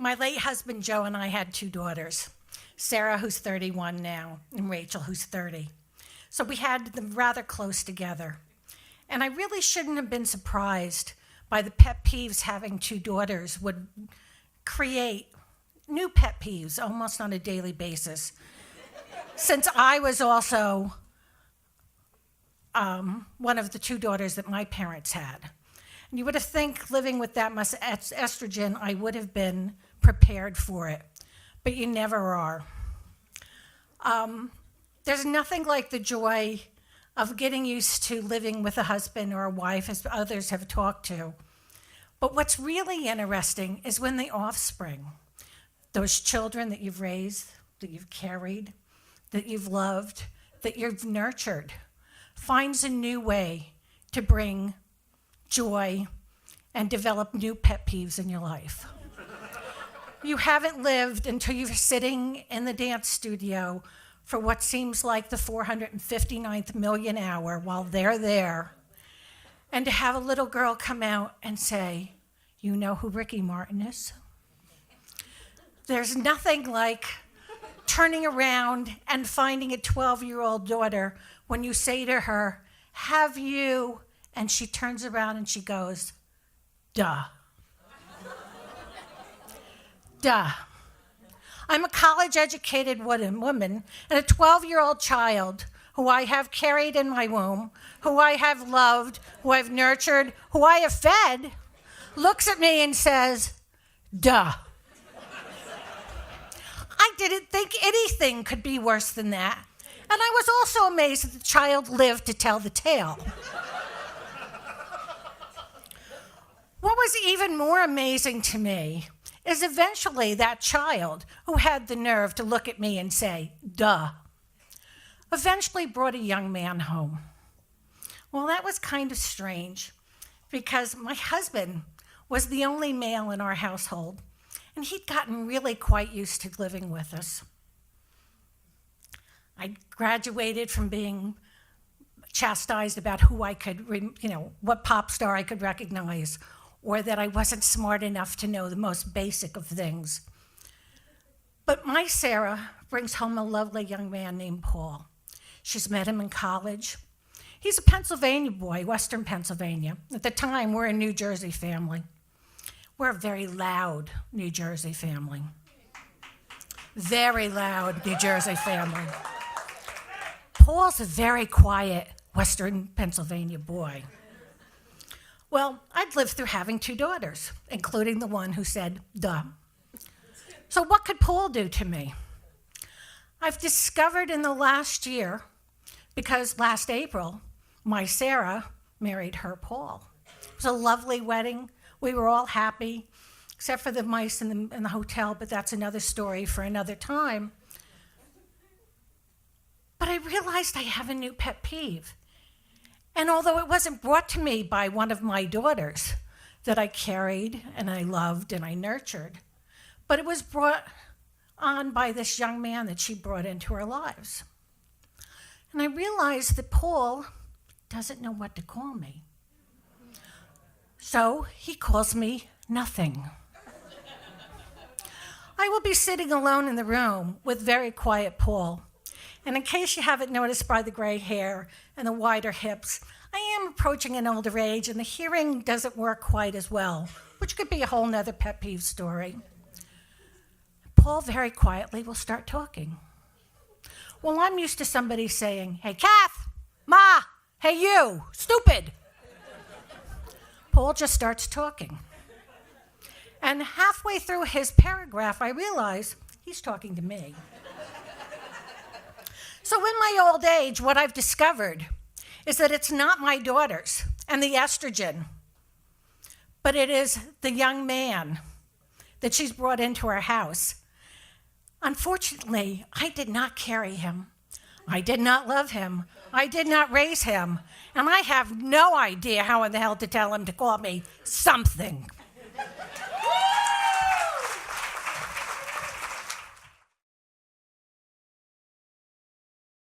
My late husband, Joe, and I had 2 daughters, Sarah, who's 31 now, and Rachel, who's 30. So we had them rather close together. And I really shouldn't have been surprised by the pet peeves having 2 daughters would create new pet peeves almost on a daily basis, since I was also one of the 2 daughters that my parents had. And you would have think living with that much estrogen, I would have been prepared for it, but you never are. There's nothing like the joy of getting used to living with a husband or a wife, as others have talked to. But what's really interesting is when the offspring, those children that you've raised, that you've carried, that you've loved, that you've nurtured, finds a new way to bring joy and develop new pet peeves in your life. You haven't lived until you're sitting in the dance studio for what seems like the 459th million hour while they're there, and to have a little girl come out and say, "You know who Ricky Martin is?" There's nothing like turning around and finding a 12-year-old daughter when you say to her, "Have you?" And she turns around and she goes, "Duh." Duh. I'm a college-educated woman, and a 12-year-old child who I have carried in my womb, who I have loved, who I've nurtured, who I have fed, looks at me and says, "Duh." I didn't think anything could be worse than that. And I was also amazed that the child lived to tell the tale. What was even more amazing to me is eventually that child, who had the nerve to look at me and say, "Duh," eventually brought a young man home. Well, that was kind of strange because my husband was the only male in our household, and he'd gotten really quite used to living with us. I graduated from being chastised about who I could, what pop star I could recognize, or that I wasn't smart enough to know the most basic of things. But my Sarah brings home a lovely young man named Paul. She's met him in college. He's a Pennsylvania boy, Western Pennsylvania. At the time, we're a New Jersey family. We're a very loud New Jersey family. Very loud New Jersey family. Paul's a very quiet Western Pennsylvania boy. Well, I'd lived through having 2 daughters, including the one who said, "Duh." So what could Paul do to me? I've discovered in the last year, because last April, my Sarah married her Paul. It was a lovely wedding. We were all happy, except for the mice in the hotel, but that's another story for another time. But I realized I have a new pet peeve. And although it wasn't brought to me by one of my daughters that I carried and I loved and I nurtured, but it was brought on by this young man that she brought into our lives. And I realized that Paul doesn't know what to call me. So he calls me nothing. I will be sitting alone in the room with very quiet Paul. And in case you haven't noticed by the gray hair and the wider hips, I am approaching an older age and the hearing doesn't work quite as well, which could be a whole nother pet peeve story. Paul very quietly will start talking. Well, I'm used to somebody saying, "Hey, Kath, Ma, hey, you, stupid." Paul just starts talking. And halfway through his paragraph, I realize he's talking to me. So in my old age, what I've discovered is that it's not my daughters and the estrogen, but it is the young man that she's brought into our house. Unfortunately, I did not carry him. I did not love him. I did not raise him. And I have no idea how in the hell to tell him to call me something.